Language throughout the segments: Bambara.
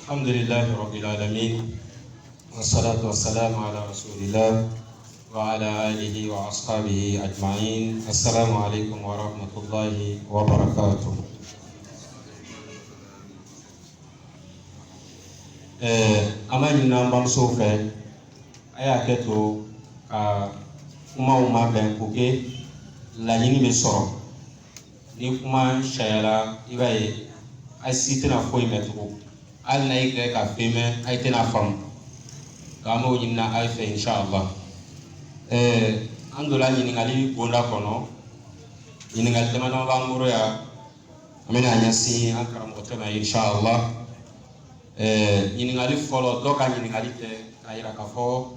الحمد لله رب العالمين والصلاة والسلام على رسول الله وعلى آله وأصحابه أجمعين. السلام عليكم ورحمة الله وبركاته. أماني نام سوفة أيا كتو kuma bɛn ko kɛ laɲini bɛ sɔrɔ ni kuma sayala i b'a ye a si tɛna foyi mɛn tugun hali na i kɛ ka fɛn mɛn a ye tɛna faamu nka an b'o ɲinina a ye fɛ inshallah. An donna ɲininkali bonda kɔnɔ, ɲininkali damadama b'an bolo yan an bɛna ɲɛsin an karamɔgɔ ma inshallah. Ɲininkali fɔlɔ dɔ ka ɲininkali tɛ k'a yira k'a fɔ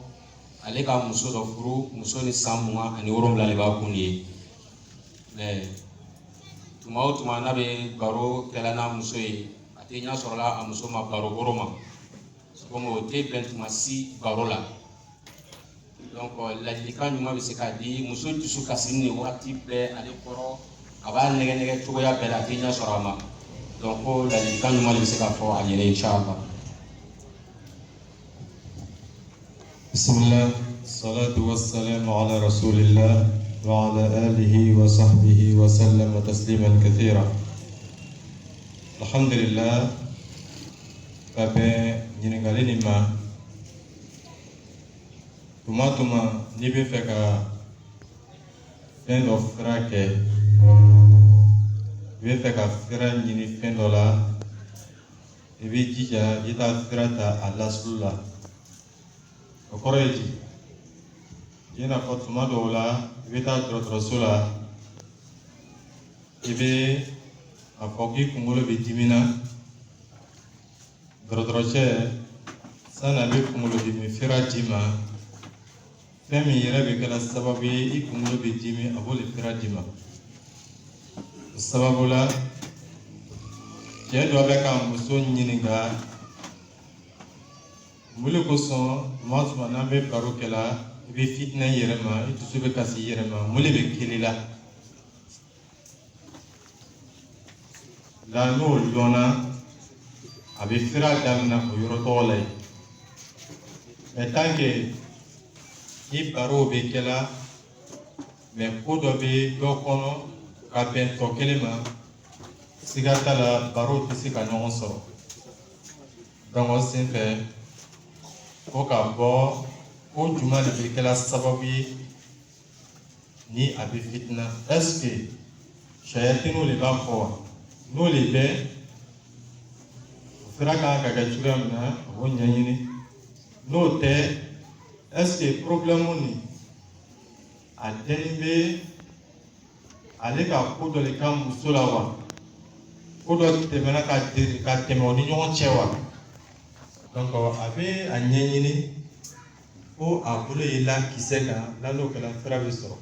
ale ka muso dɔ furu, muso ni san 27 de b'a kun ye. Tuma o tuma n'a bɛ baro kɛla n'a muso ye a tɛ ɲɛ sɔrɔla a muso ma baro boro ma, komi o tɛ bɛn tuma si baro la. Donc ladilikan ɲuman bɛ se k'a di muso dusu kasi ni wagati bɛɛ ale kɔrɔ a b'a nɛgɛ nɛgɛ cogoya bɛɛ la a tɛ ɲɛ sɔrɔ a ma. Donc ko ladilikan ɲuman de bɛ se k'a fɔ a ɲɛna inshallah. بسم الله الصلاة والسلام على رسول الله وعلى آله وصحبه وسلم تسليما كثيرا. الحمد لله. Kabe ɲininkali nin ma tuma tuma n'i bɛ fɛ ka fɛn dɔ fura kɛ, i bɛ fɛ ka fura ɲini fɛn dɔ la, i bɛ jija i ta fura ta a lasulu la. O kɔrɔ ye di? I n'a fɔ tuma dɔw la i bɛ taa dɔgɔtɔrɔso la, i bɛ a fɔ k'i kunkolo bɛ dimi na, dɔgɔtɔrɔcɛ san'a bɛ kunkolo dimi fura d'i ma, fɛn min yɛrɛ bɛ kɛra sababu ye i kunkolo bɛ dimi a b'o de fura d'i ma. O sababu la cɛ dɔ bɛ ka muso ɲininka mun de kosɔn tuma tuma n'an bɛ baro kɛla i bɛ fitinɛ i yɛrɛ ma, i dusu bɛ kasi i yɛrɛ ma, mun de bɛ kɛli la? La n'o dɔnna a bɛ fura daminɛ o yɔrɔ tɔgɔ la yen. Mais tant que ni baro bɛ kɛla mais ko dɔ bɛ dɔ kɔnɔ ka bɛn tɔ kelen ma, siga t'a la baro tɛ se ka ɲɔgɔn sɔrɔ. Donc o sen fɛ ko ka bɔ ko juma de bɛ kɛla sababu ye ni a bɛ fitina. Est-ce que sayatinu de b'a fɔ wa? N'o de bɛ fura kan ka kɛ cogoya min na a b'o ɲɛɲini. N'o tɛ est-ce que problème nin a dɛnni bɛ ale ka ko dɔ de ka muso la wa? Ko dɔ tɛmɛna ka tɛmɛ o ni ɲɔgɔn cɛ wa? Donc a bɛ a ɲɛɲini ko a bolo ye la kisɛ kan, la n'o kɛla fura bɛ sɔrɔ.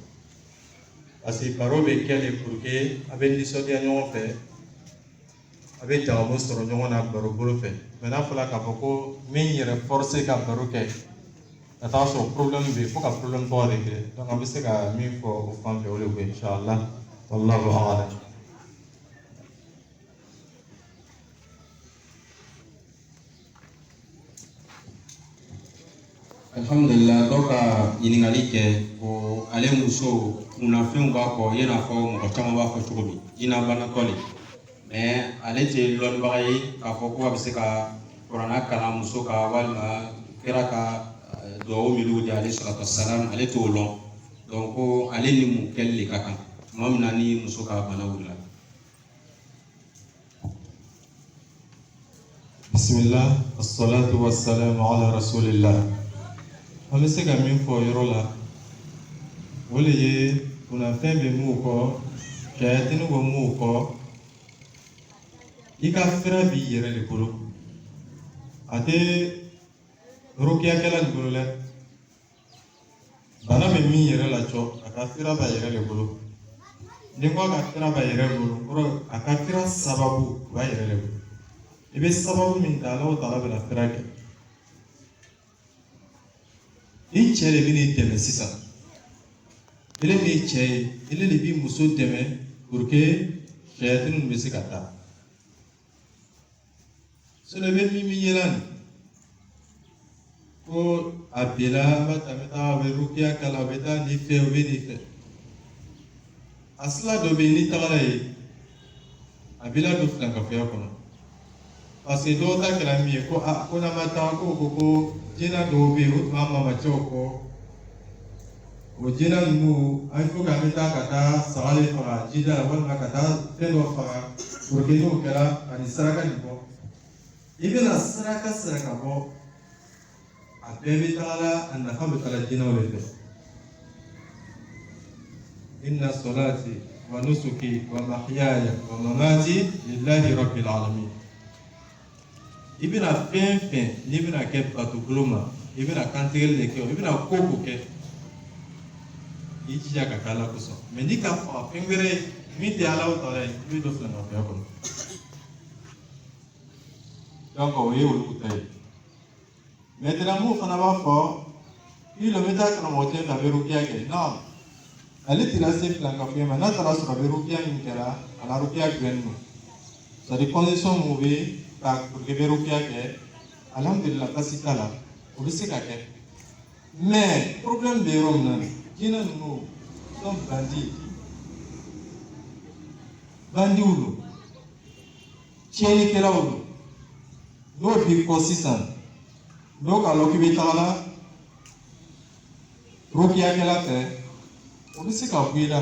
Parce que baro bɛ kɛ de pour que a bɛ nisɔndiya ɲɔgɔn fɛ, a bɛ jagabo sɔrɔ ɲɔgɔn na baro bolo fɛ. Mais n'a fɔra k'a fɔ ko min yɛrɛ forcer ka baro kɛ ka taa sɔrɔ problème bɛ yen fo ka problème tɔgɔ de kɛ. Donc an bɛ se ka min fɔ o fan fɛ o de ko inshallah. Wallahu a'lam. Alhamdulillah, dɔw ka ɲininkali kɛ ko ale muso kunnafɛnw b'a kɔ i n'a fɔ mɔgɔ caman b'a fɔ cogo min, jinɛ banatɔ le. Mais ale tɛ lɔnnibaga ye k'a fɔ ko a bɛ se ka kuranna kalan muso ka walima kira ka duwawu minnu di ale salatu wasalam ale t'o lɔn. Donc ko ale ni mun kɛli de ka kan tuma min na ni muso ka bana wulila. Bismillah, assalatu wassalamu ala rasulillah. An bɛ se ka min fɔ o yɔrɔ la o de ye kunnafɛn bɛ mun kɔ, sayatinu bɛ mun kɔ, i ka fura b'i yɛrɛ de bolo, a tɛ rukiyakɛla de bolo dɛ. Bana bɛ min yɛrɛ la cɔ a ka fura b'a yɛrɛ de bolo. Ni ko a ka fura b'a yɛrɛ bolo kɔrɔ a ka fura sababu b'a yɛrɛ de bolo. I bɛ sababu min ta Alahu Taala bɛna fura kɛ. I cɛ de bɛ n'i dɛmɛ sisan, ele min ye cɛ ye ele de b'i muso dɛmɛ pour que sayatinu bɛ se ka taa. so le be mimi yelan ko abela batameta berukia kala beta ni fe obe ni fe asla do be ni tagala yi abela do flanka fe kono parce que do ta kala mi ko ko na mata ko jina do be o mama ma choko o jina nu ay fo ka meta kata sale fara jida wala kata fendo fara pour que no kala ani saraka ni ko ibena saraka bo أبي تعالى أن خبط على الجنة والإنس إن صلاتي ونسكي ومحياي ومماتي لله رب العالمين إبنا فين نبنا كيف باتوكلوما إبنا كانتيل لكيو إبنا كوكو كيف يجي جاكا كالا كوسو مني كافا فينغري ميتي على وطالي يدو فلنا فيكم يوكو يولوتاي Maintenant, nous avons fait, il le met à la moitié de la verrouillage. Non, elle est tirée sur la café, maintenant, elle a sur la verrouillage, elle a la verrouillage. Ça dépend de son mauvais, pour que verrouillage, elle a de la place là, pour le sécac. Mais, le problème de Rome, qui nous sommes bandits. Bandits ou nous? Tiens, il est là où nous? Nous, on est consistants. Donc, alors qu'il est là, Rokia est là, on sait qu'à vous là.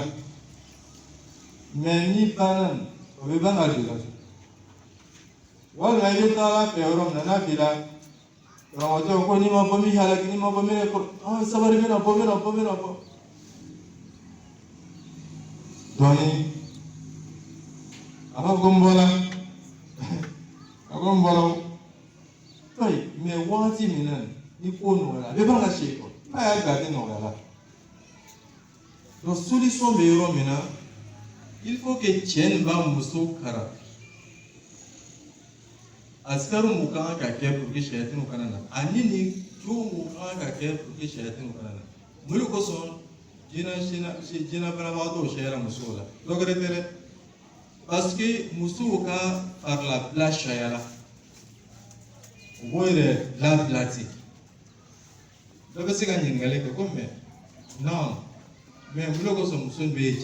Mais ni pas, on veut pas aller là. Voilà, il est là, et on a vu là. On dit, on n'y m'a pas mis à la qui m'a pas mis. Ah, ça va revenir, on peut venir. Donc, avant Gombola, oui, mais wati minan, ni ko nola, le banga cheko, aya gade nola. Donc solution be yoro mina, il faut que tien ba muso kara. Askaru muka ka ke pour que shaytan kanana. Ani ni tu muka ka ke pour que shaytan kanana. Mulu ko son jina brava do shayra muso la. Donc retere parce que muso ka par la place shayala. Vous la blatique. Donc, c'est quand il y a comme non, mais vous le savez,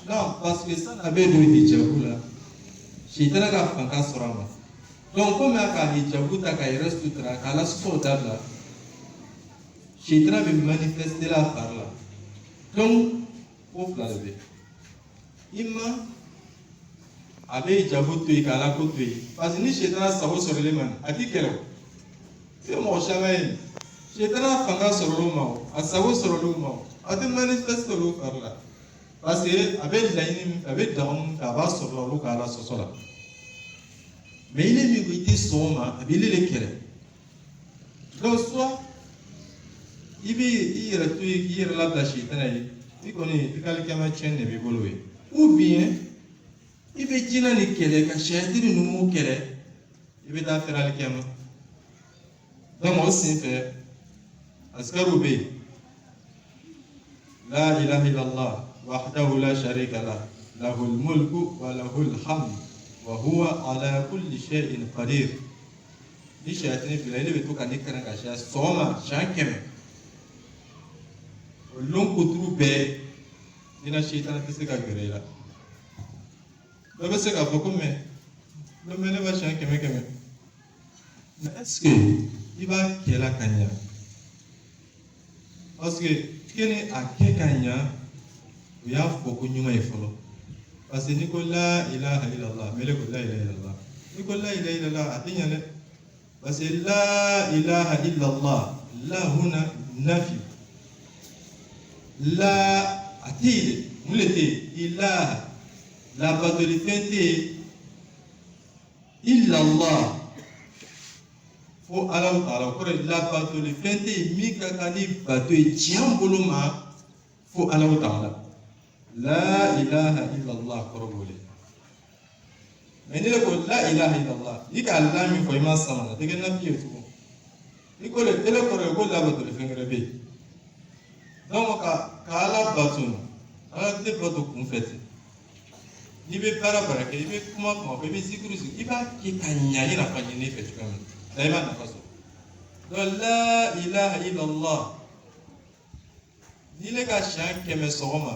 non, parce que ça n'avait pas de Djaboula. Je suis là pour faire ça. Donc, comme il y a des Djaboula qui restent tout là, qui restent là, je suis là pour manifester la part là. Donc, il faut la lever. Imma. Abe jabu tu ikala ko tu parce que ni shetana sawo sur les man aki kelo c'est mon chamaï shetana fanga sur le mao a sawo sur le mao a te manifeste le faire là parce que abe laini abe dam ka ba sur le kala sosola mais il est miguité soma abe le kele donc soit il retourne il relate la shetana il connaît il calque ma chaîne de biboloé ou bien il veut dire que shaytan nous kele il veut faire al kiyama donc aussi fait askaru bi la ilaha illallah wahdahu la sharika lah lahul mulku wa lahul hamd wa huwa ala kulli shay'in qadir ni shaytan il veut tout kana ka sha soma shankeme long kutru be dina shaytan tese ka gerela. Donc, c'est qu'à beaucoup, mais le mène va changer, mais est-ce qu'il va qu'il a kanya? Parce que, qu'il est à quel kanya, il y a beaucoup de gens. Parce que Nicolas, il a illallah, mais le Nicolas, il a illallah. Nicolas, il a illallah, attends, parce que la ilaha illallah, la huna nafi. La atide, moulete, ilaha. La batolifente illallah faut Allah ta'ala pour la batolifente mika kani batoi tiamboloma faut Allah ta'ala la ilaha illallah korobole mais ne ko la ilaha illallah ika Allah mi ko ima samana te na biye to iko le tele ko la batolifente rebe donc ka ala batun ala te bato kun fete n'i bɛ baara baara kɛ i bɛ kuma kuma fɔ i bɛ zikiri zikiri i b'a kɛ ka ɲa i n'a fɔ ɲinɛ fɛ cogoya min na i b'a nafa sɔrɔ donc la ilaha illallah n'i ne ka siɲɛ 100 sɔgɔma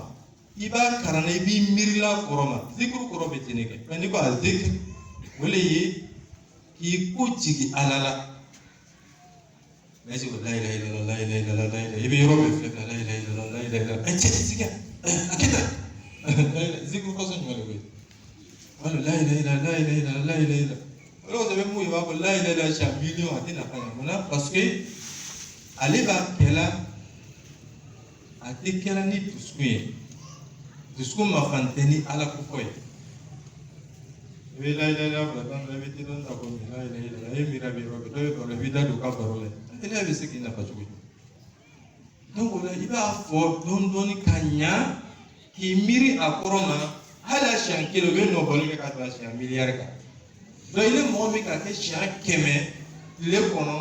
i b'a karan i b'i miirila kɔrɔ ma zikiri kɔrɔ bɛ ten de kɛ mais n'i ko a zikiri o le ye k'i ko jigin ala la mais c'est que la ilaha illallah la ilaha illallah la ilaha i bɛ yɔrɔ bɛɛ filɛ la ilaha illallah la ilaha illallah cɛ siga a kɛ tan zikiri kɔsɔn jumɛn de bɛ yen wala la ilaha illallah la ilaha illallah la ilaha illallah o de kosɔn bɛ mun i b'a fɔ la ilaha illallah siɲɛ miliyɔn a tɛ nafa ɲɛ mun na parce que ale b'a kɛ la a tɛ kɛla ni dusukun ye dusukun ma fan tɛ ni ala ko fɔ ye i bɛ la ilaha illallah fila tan i bɛ teliya ta ko la ilaha illallah e miira bɛ yɔrɔ bɛɛ dɔ bɛ baro i bɛ da don ka baro la teliya bɛ se k'i nafa cogo di donc o la i b'a fɔ dɔɔni dɔɔni ka ɲa k'i miiri a kɔrɔ ma hali a siɲɛ 1 o bɛ nɔbɔli kɛ ka tɛmɛ a siɲɛ miliyari kan donc i ni mɔgɔ min ka kɛ siɲɛ 100 tile kɔnɔ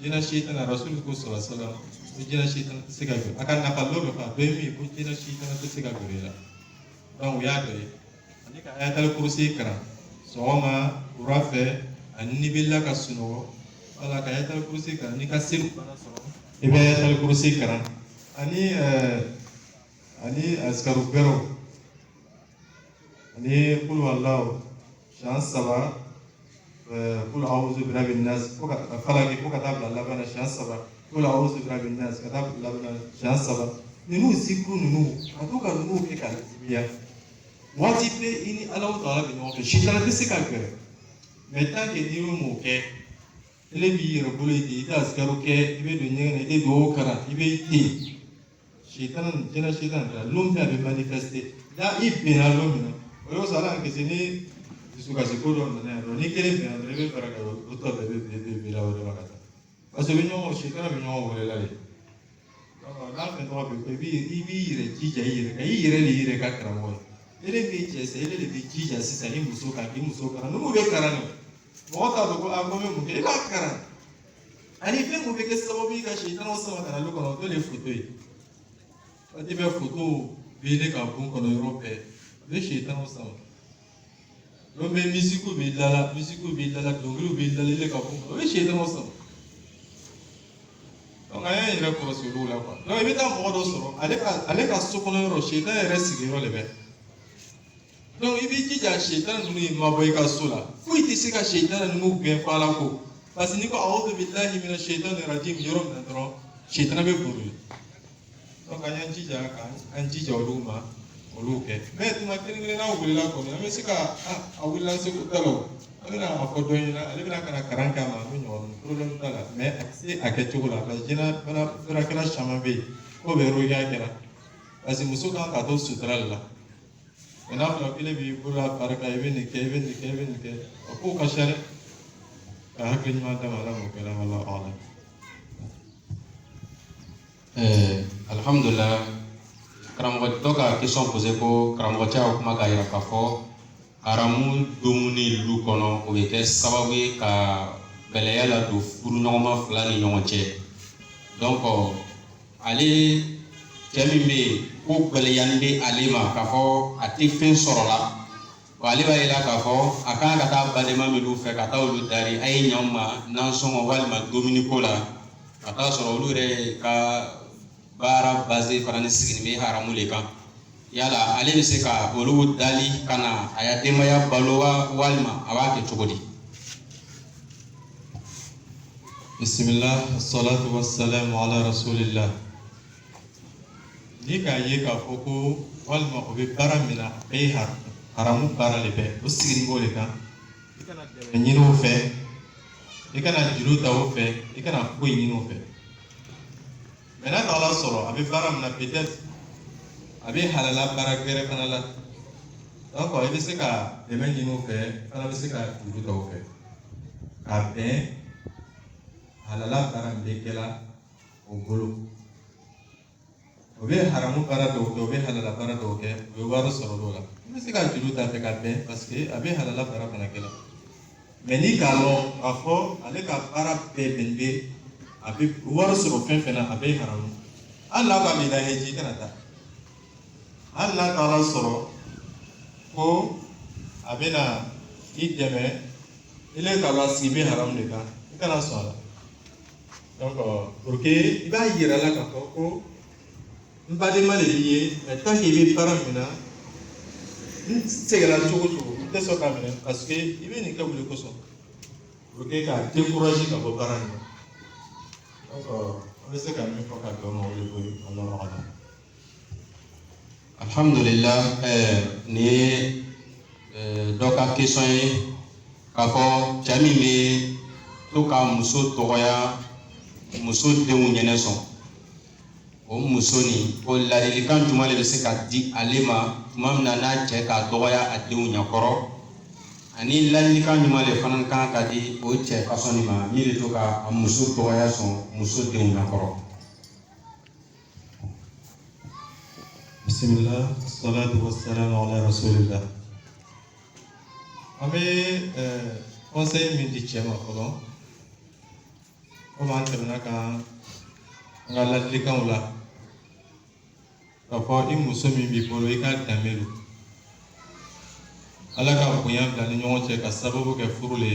jinɛ sitana rasulu ko sɔrɔ sala ko jinɛ sitana tɛ se ka gɛrɛ a ka nafa dɔ bɛ fɔ a bɛɛ min ye ko jinɛ sitana tɛ se ka gɛrɛ i la donc o y'a dɔ ye ani ka ayatal kurusi karan sɔgɔma wula fɛ ani n'i bɛ la ka sunɔgɔ wala ka ayatal kurusi karan n'i ka seli fana sɔrɔ i bɛ ayatal kurusi karan ani askaru bɛrɛw ani kul wallahu siɲɛ 3 kul a'udhu bi rabbin nas ko ka falaki ko ka taa bila laban siɲɛ 3 kul a'udhu bi rabbin nas ka taa bila laban siɲɛ 3 ninnu zikru ninnu ka to ka ninnu kɛ ka timiya waati bɛɛ i ni Alahu Taala bɛ ɲɔgɔn fɛ sitana tɛ se ka gɛrɛ mais tant que n'i bɛ mun kɛ ele b'i yɛrɛ bolo ye ten i tɛ askaru kɛ i bɛ don ɲɛgɛn na i tɛ dugawu kalan i bɛ ten sitana jinɛ sitana la lon bɛɛ a bɛ manifester da i bɛnna lon min na o y'o sɔrɔ Ala k'an kisi ni dusukasi ko dɔ nana yan n'i kelen bɛnna dɔrɔn i bɛ fara ka o tɔ bɛɛ bɛ bila o de ma ka taa parce que sitana bɛ ɲɔgɔn wele la de n'a fɛn tɔgɔ bɛ fɔ i b'i yɛrɛ jija i yɛrɛ kan i yɛrɛ de yɛrɛ ka karamɔgɔ ye ele b'i cɛ sisan ele de bɛ jija sisan i muso kan k'i muso karan n'u bɛ karan de mɔgɔ t'a dɔn ko a ko n bɛ mun kɛ i b'a karan ani fɛn mun bɛ kɛ sababu ye ka sitana sama ka na lu kɔnɔ o t'o de foto ye waati bɛɛ foto bɛ ka bon kɔnɔ yɔrɔ bɛɛ o bɛ sitana sama donc bɛ misiku bɛ da la dɔnkiliw bɛ da la ele ka bon o bɛ sitana sama donc a y'a yɛrɛ kɔlɔsi olu la quoi donc i bɛ taa mɔgɔ dɔ sɔrɔ ale ka so kɔnɔ yɔrɔ sitana yɛrɛ sigiyɔrɔ de bɛ donc i b'i jija sitana ninnu ye mabɔ i ka so la foyi tɛ se ka sitana ninnu gɛn fɔ ala ko parce que n'i ko a'udhu billahi minash shaitani rajim yɔrɔ min na dɔrɔn sitana bɛ boli donc an y'an jija k'an jija olu ma olu kɛ mais tuma kelen-kelen n'a wulila kɔni an bɛ se ka a wulila segu da la an bɛna a fɔ dɔ ɲɛna ale bɛna ka na karan k'a ma an bɛ ɲɔgɔn problème t'a la mais a tɛ se a kɛcogo la parce que jinɛ baarakɛla caman bɛ yen k'o bɛ roya kɛra parce que muso kan ka to sutura de la mais n'a fɔra k'ale b'i bolo a barika i bɛ nin kɛ i bɛ nin kɛ i bɛ nin kɛ a k'o ka ca dɛ ka hakili ɲuman d'a ma ala m'o kɛ la wala ala. Alhamdulillah karamɔgɔ dɔ ka question posé ko karamɔgɔ cɛ ka kuma k'a yira k'a fɔ haramu dumuni lu kɔnɔ o bɛ kɛ sababu ye ka gɛlɛya ladon furuɲɔgɔnma fila ni ɲɔgɔn cɛ donc ale cɛ min bɛ yen ko gɛlɛyani bɛ ale ma k'a fɔ a tɛ fɛn sɔrɔ la wa ale b'a yira k'a fɔ a kan ka taa balima minnu fɛ ka taa olu dari a ye ɲɛ ma nansɔngɔ walima dumuni ko la ka taa sɔrɔ olu yɛrɛ ka baara base fana ni sigini bɛ haramu de kan yala ale bɛ se ka olu dali ka na a ya denbaya balo walima a b'a kɛ cogo di. Bismillah salatu wassalamu ala rasulillah. Ni k'a ye k'a fɔ ko walima o bɛ baara min na a bɛɛ ye haramu baara de bɛ o sigini b'o de kan i kana dɛmɛ ɲini o fɛ i kana juru ta o fɛ i kana foyi ɲini o fɛ mais n'a taala sɔrɔ a bɛ baara min na peut-être a bɛ halala baara gɛrɛ fana la donc i bɛ se ka dɛmɛ ɲini o fɛ fana bɛ se ka juru ta o fɛ k'a bɛn halala baara min bɛ kɛla o bolo o bɛ haramu baara dɔw kɛ o bɛ halala baara dɔw kɛ o bɛ wari sɔrɔ o la i bɛ se ka juru ta fɛ ka bɛn parce que a bɛ halala baara fana kɛla mais ni k'a lɔn k'a fɔ ale ka baara bɛɛ bɛn bɛ a bɛ wari sɔrɔ fɛn fɛn na a bɛ haramu hali n'a k'a bɛ laheji i kana taa hali n'a taara sɔrɔ ko a bɛna i dɛmɛ i le ka lasigi bɛ haram de kan i kana sɔn a la donc pour que i b'a yira la k'a fɔ ko n badenma de b'i ye mais tant que i bɛ baara min na n sɛgɛnna cogo o cogo n tɛ sɔn k'a minɛ parce que i bɛ nin kɛ wuli kosɔn pour que k'a décourager ka bɔ baara in na donc an bɛ se ka min fɔ ka bɛn o ma o de ko ye Allahu a'lam. Alhamdulillah, ni ye dɔ ka question ye k'a fɔ cɛ min bɛ to ka muso tɔgɔya muso denw ɲɛnɛ sɔn o muso nin o ladilikan jumɛn de bɛ se ka di ale ma tuma min na n'a cɛ k'a dɔgɔya a denw ɲɛkɔrɔ ani ladilikan jumɛn de fana kan ka di o cɛ ka sɔnni ma min bɛ to ka a muso tɔgɔya sɔn muso denw ɲɛkɔrɔ. Bismillah, salatu wassalamu ala rasulillah. An bɛ conseil min di cɛ ma fɔlɔ komi an tɛmɛna kan an ka ladilikanw la k'a fɔ i muso min b'i bolo i k'a danbe don Ala ka bonya bila ni ɲɔgɔn cɛ ka sababu kɛ furu le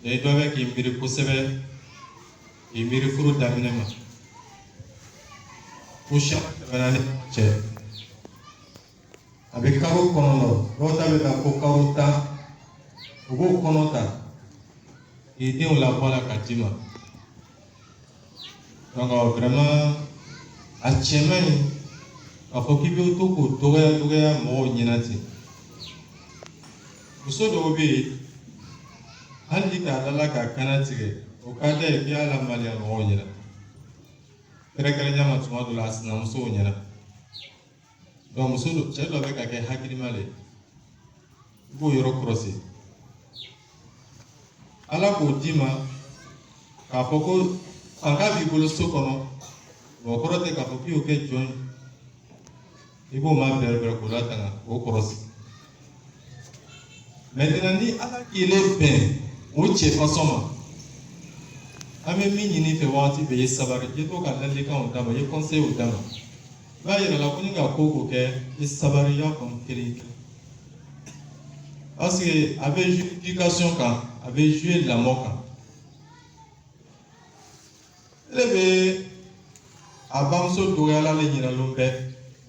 ye dɔ bɛ k'i miiri kosɛbɛ k'i miiri furu daminɛ ma ko siyɛn tɛmɛna ni cɛ a bɛ kalo kɔnɔ dɔw ta bɛ taa fo kalo 10 u b'o kɔnɔ ta k'i denw labɔ a la ka d'i ma donc vraiment a cɛ man ɲi k'a fɔ k'i bɛ to k'o dɔgɔya mɔgɔw ɲɛna ten muso dɔw bɛ yen hali k'a dala k'a kana tigɛ o ka d'a ye k'i y'a lamaloya mɔgɔw ɲɛna kɛrɛnkɛrɛnya ma tuma dɔ la a sinamusow ɲɛna donc muso cɛ dɔ bɛ ka kɛ hakilima le i b'o yɔrɔ kɔlɔsi Ala k'o d'i ma k'a fɔ ko fanga b'i bolo so kɔnɔ o kɔrɔ tɛ k'a fɔ k'i y'o kɛ jɔn ye i b'o ma bɛrɛbɛrɛ k'o latanga k'o kɔlɔsi maintenant ni Ala k'i le bɛn o cɛ fasɔn ma an bɛ min ɲini fɛ wagati bɛɛ i ye sabari i to ka ladilikanw d'a ma i ye conseils d'a ma i b'a yira la ko ni ka ko o ko kɛ i sabari i y'a faamu kelen kelen parce que a bɛ jouer éducation kan a bɛ jouer lamɔ kan ele bɛ a bamuso dɔgɔyala le ɲinalen bɛɛ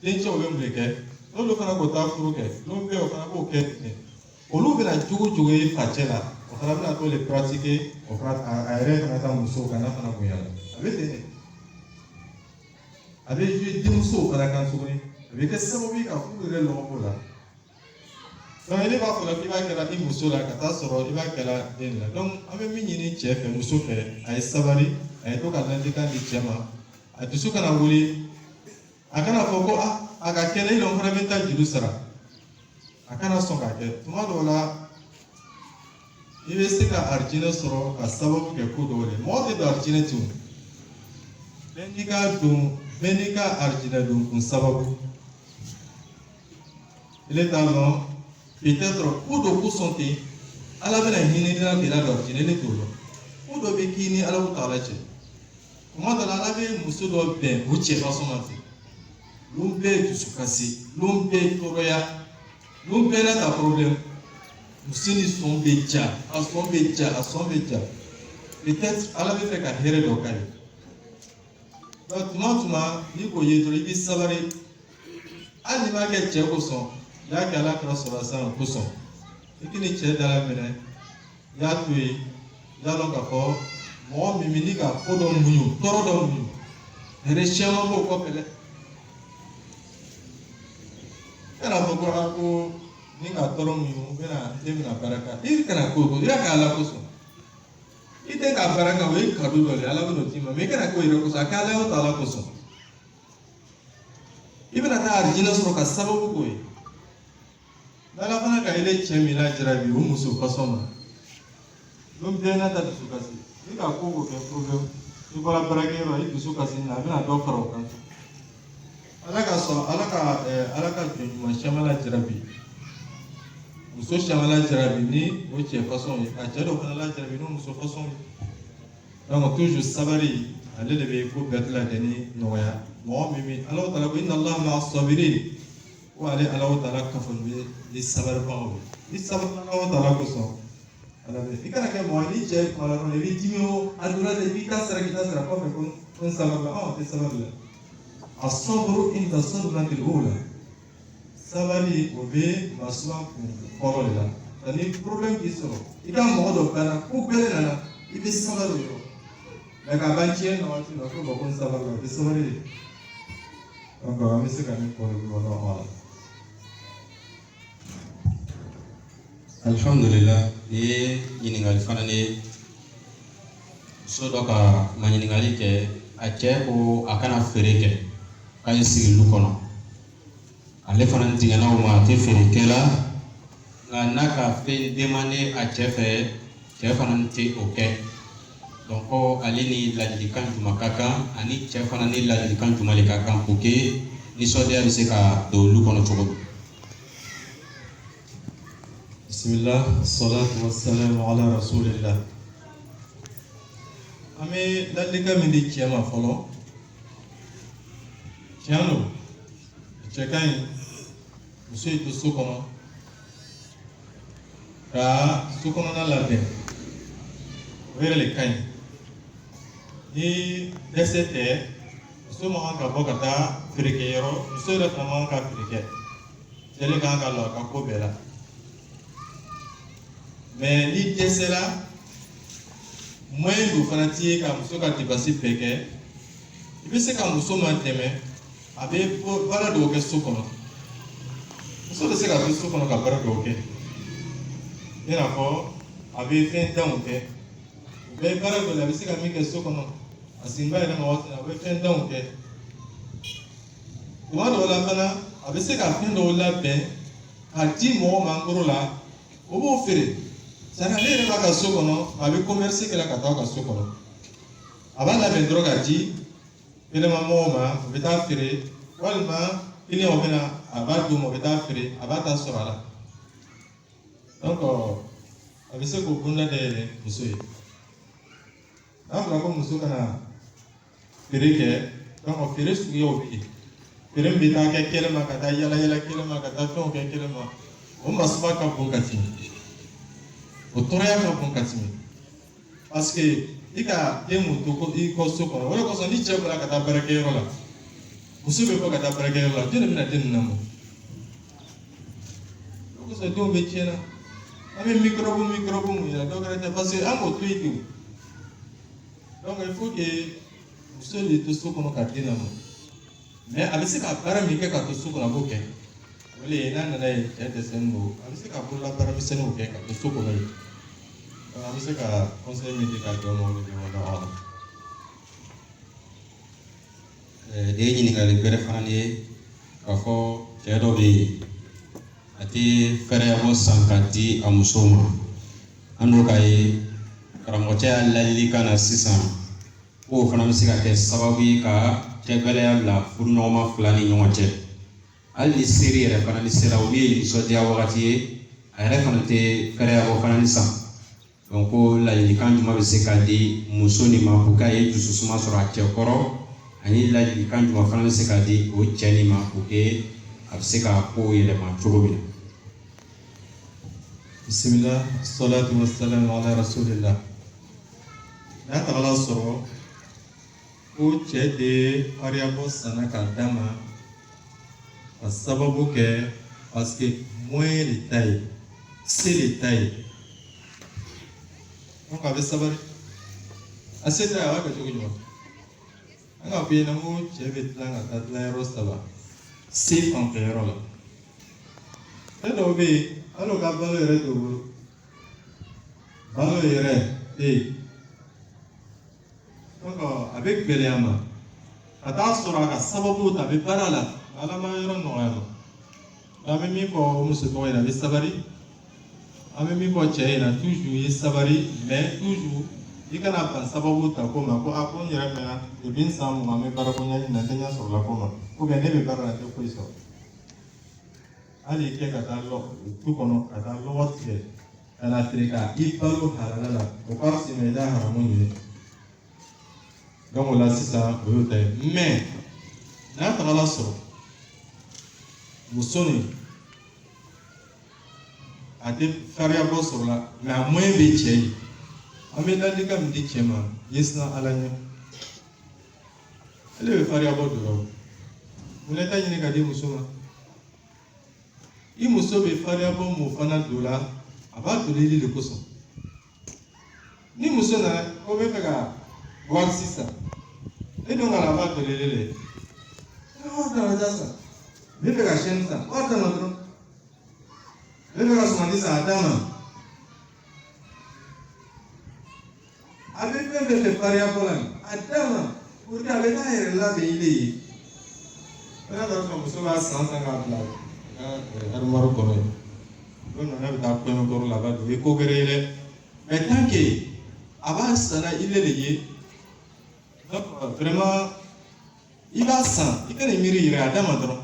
dencɛw bɛ mun de kɛ n'olu fana ko taa furu kɛ n'olu bɛ o fana b'o kɛ ten olu bɛna jogo jogo ye facɛ la o fana bɛna t'o le pratiquer o fana a yɛrɛ fana ta musow kan n'a fana bonya la a bɛ ten de a bɛ jouer denmusow fana kan tuguni a bɛ kɛ sababu ye ka furu yɛrɛ lɔgɔ la donc ne b'a fɔ la k'i b'a kɛra i muso la ka taa sɔrɔ i b'a kɛra den la donc an bɛ min ɲini cɛ fɛ muso fɛ a ye sabari a ye to ka ladilikan di cɛ ma a dusu kana wuli a kana fɔ ko a ka kɛnɛ i la n fana bɛ taa juru sara a kana sɔn k'a kɛ tuma dɔw la i bɛ se ka arijinɛ sɔrɔ ka sababu kɛ ko dɔw de mɔgɔ tɛ don arijinɛ ten o bɛɛ n'i ka arijinɛ don kun sababu ele t'a dɔn peut-être ko dɔ kosɔn ten Ala bɛna hinɛ n'i la k'i ladon arijinɛ ele t'o dɔn ko dɔ bɛ k'i ni Alahu Taala cɛ tuma dɔ la Ala bɛ muso dɔ bɛn o cɛ fasɔn ma ten olu bɛɛ ye dusukasi olu bɛɛ ye tɔɔrɔya olu bɛɛ n'a ta problème muso ni sɔn bɛ ja a sɔn bɛ ja a sɔn bɛ ja peut-être Ala bɛ fɛ ka hɛrɛ dɔ k'a ye donc tuma o tuma n'i k'o ye dɔrɔn i bɛ sabari hali n'i m'a kɛ cɛ kosɔn i y'a kɛ Ala kira sɔrɔ san kosɔn i k'i ni cɛ dala minɛ i y'a to yen i y'a dɔn k'a fɔ mɔgɔ min bɛ ni ka ko dɔ muɲu tɔɔrɔ dɔ muɲu hɛrɛ caman b'o kɔfɛ dɛ kana fɔ ko ni ka tɔɔrɔ muɲu e bɛna baara kɛ i kana ko i y'a kɛ Ala kosɔn i tɛ ka baara kɛ o ye kado dɔ de Ala bɛn'o d'i ma mais i kana k'o yɛrɛ kosɔn a kɛ Alahu Taala kosɔn i bɛna taa arijinɛ sɔrɔ ka sababu k'o ye n'Ala fana ka ele cɛ min lajarabi o muso fasɔn ma don bɛɛ n'a ta dusukasi ni ka ko o kɛ problème i bɔra baarakɛyɔrɔ i dusukasi na a bɛna dɔ fara o kan Ala ka sɔn Ala ka jɔn ɲuman caman lajarabi muso caman lajarabi ni o cɛ fasɔn ye a cɛ dɔ fana lajarabi n'o muso fasɔn ye donc toujours sabari ale de bɛ ko bɛɛ lajɛlen nɔgɔya mɔgɔ min bɛ Alahu Taala ko inna Allaha ma'a sabirin ko ale ala o taala kafɔli ni sabaribagaw ni sabaribagaw ala o taala kosɔn ala bɛ i kana kɛ mɔgɔ ni cɛ kuma la dɔrɔn i b'i dimi o a donna de i b'i ta sara kɔfɛ ko n sabari la tɛ sabari la a sɔburu inda sɔduratil ula sabali o bɛ masuwa kun kɔrɔ de la ni problème k'i sɔrɔ i ka mɔgɔ dɔ banna ko bɛɛ nana i bɛ sabari o yɔrɔ mɛ k'a ban tiɲɛ na waati la ko ko n sabari la o tɛ sabari de donc an bɛ se ka min fɔ o yɔrɔ la. Alhamdulillah, ni ɲininkali fana ni muso dɔ ka ma ɲininkali kɛ a cɛ ko a kana feere kɛ k'a ye sigi lu kɔnɔ ale fana tigɛna o ma a tɛ feere kɛ la nka n'a ka fɛn demande a cɛ fɛ cɛ fana tɛ o kɛ donc ale ni ladilikan jumɛn ka kan ani cɛ fana ni ladilikan jumɛn de ka kan pour que nisɔndiya bɛ se ka don lu kɔnɔ cogo min. Bismillah, salatu wassalamu ala rasulillah. An bɛ ladilikan min di cɛ ma fɔlɔ tiɲɛ don cɛ ka ɲi muso yi to so kɔnɔ ka so kɔnɔna labɛn o yɛrɛ de ka ɲi ni dɛsɛ tɛ muso man kan ka bɔ ka taa feerekɛyɔrɔ muso yɛrɛ fana man kan ka feere kɛ cɛ de kan ka lɔ a ka ko bɛɛ la. Mais ni dɛsɛra moyen do fana t'i ye ka muso ka dépense bɛɛ kɛ i bɛ se ka muso ma dɛmɛ a bɛ baara dɔw kɛ so kɔnɔ muso bɛ se ka to so kɔnɔ ka baara dɔw kɛ i n'a fɔ a bɛ fɛn danw kɛ u bɛ baara dɔw la a bɛ se ka min kɛ so kɔnɔ a sigiba yɛrɛ ma waati la a bɛ fɛn danw kɛ tuma dɔw la fana a bɛ se ka fɛn dɔw labɛn ka di mɔgɔ ma koro la o b'o feere. Sani ale yɛrɛ b'a ka so kɔnɔ a bɛ commerce kɛ la ka taa ka so kɔnɔ a b'a labɛn dɔrɔn ka di kɛnɛma mɔgɔw ma u bɛ taa feere walima client bɛ na a b'a d'u ma u bɛ taa feere a b'a ta sɔrɔ a la donc a bɛ se k'o bonda dayɛlɛ muso ye n'a fɔra ko muso kana feere kɛ donc feere suguyaw bɛ yen feere min bɛ taa kɛ kɛnɛma ka taa yala yala kɛnɛma ka taa fɛnw kɛ kɛnɛma o masuba ka bon ka tɛmɛ. O tɔɔrɔya ka bon ka tɛmɛ parce que i ka den mun to i kɔ so kɔnɔ o de kosɔn ni cɛ bɔra ka taa baarakɛyɔrɔ la muso bɛ bɔ ka taa baarakɛyɔrɔ la jɔn de bɛna den ninnu lamɔ o kosɔn denw bɛ tiɲɛ na an bɛ microbe mun yira dɔw wɛrɛ tɛ parce que an b'o to yen ten donc il faut que muso de to so kɔnɔ ka den lamɔ mais a bɛ se ka baara min kɛ ka to so kɔnɔ a b'o kɛ o de ye n'a nana ye cɛ dɛsɛlen don a bɛ se ka bolola baara misɛnninw kɛ ka to so kɔnɔ yen. an bɛ se ka conseil min di ka jɔ mɔgɔw de wala wala. De ye ɲininkali bɛrɛ fana ye k'a fɔ cɛ dɔ bɛ yen a tɛ fɛɛrɛ san ka di a musow ma an n'o ka ye karamɔgɔcɛ y'a ladilikan na sisan k'o fana bɛ se ka kɛ sababu ye ka cɛgɛlɛya bila furuɲɔgɔnma fila ni ɲɔgɔn cɛ hali ni seri yɛrɛ fana ni sera o ye nisɔndiya wagati ye a yɛrɛ fana tɛ fɛɛrɛ bɔ fana ni san donc ko ladilikan jumɛn bɛ se ka di muso ni ma pour que a ye dususuma sɔrɔ a cɛ kɔrɔ ani ladilikan jumɛn fana bɛ se ka di o cɛ ni ma pour que a bɛ se ka ko yɛlɛma cogo min na. Bismillah, salatu wassalamu ala rasulillah. N'a tagala sɔrɔ ko cɛ de ariabɔ sanna k'a d'a ma ka sababu kɛ parce que moyen de ta ye se de ta ye donc a bɛ sabari a se ta ye a b'a kɛ cogo jumɛn an k'a fɔ i ɲɛna ko cɛ bɛ dilan ka taa dilanyɔrɔ saba se fanfɛyɔrɔ la fɛn dɔw bɛ yen hali o ka balo yɛrɛ t'o bolo balo yɛrɛ tɛ yen donc a bɛ gɛlɛya ma ka taa sɔrɔ a ka sababu ta a bɛ baara la ala ma yɔrɔ nɔgɔya ma an bɛ min fɔ o muso tɔgɔ ɲɛna a bɛ sabari an bɛ min fɔ cɛ ɲɛna toujours i ye sabari mais toujours i kana ban sababu ta ko ma ko a ko n yɛrɛ mɛnna depuis n san 20 an bɛ baara ko ɲɛɲini na n tɛ ɲɛ sɔrɔ la ko ma ou bien ne bɛ baara la n tɛ foyi sɔrɔ hali i kɛ ka taa tu kɔnɔ ka taa lɔgɔ tigɛ ka na feere ka i balo halala la o ka fisa i t'a haramu ɲini donc o la sisan o y'o ta ye mais n'a tagala sɔrɔ musoni ate fariya bɔ sɔrɔ la mais a moyen bɛ cɛ ye an bɛ ladilikan min di cɛ ma ɲɛsina ala ɲɛ ale bɛ fariya bɔ dɔrɔn mun ne ta ɲini ka di muso ma i muso bɛ fariya bɔ mun fana don la a b'a tolili de kosɔn ni muso nana ko bɛ fɛ ka wari sisan e dun kana a b'a tolili de wari dama ja san bɛ fɛ ka siyɛnni san wari dama dɔrɔn bɛ fɛ ka sumandi san a dama a bɛ fɛn fɛn fɛ fariya bɔ la a dama pour que a bɛ taa yɛrɛ labɛn i de ye n'a taara sɔrɔ muso b'a san san k'a bila armoire kɔnɔ ye don nana bɛ taa kɔɲɔkɔrɔ la a b'a don o ye ko gɛrɛ ye dɛ mais tant que a b'a sanna i le de ye donc vraiment i b'a san i kana miiri yɛrɛ a dama dɔrɔn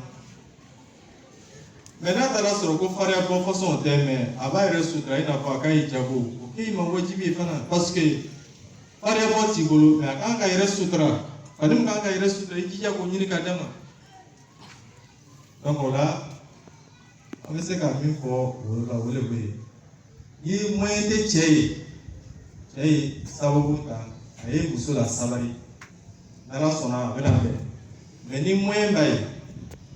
mais n'a taara sɔrɔ ko fariya bɔ façon tɛ mais a b'a yɛrɛ sutura i n'a fɔ a ka y'i jago o k'i ma wajibi ye fana parce que fariya bɔ t'i bolo mais a kan ka yɛrɛ sutura fani min kan ka yɛrɛ sutura i jija k'o ɲini k'a d'a ma donc o la an bɛ se ka min fɔ o la o de bɛ yen ni moyen tɛ cɛ ye sababu ta a ye muso la sabali n'ala sɔnna a bɛna bɛn mais ni moyen b'a ye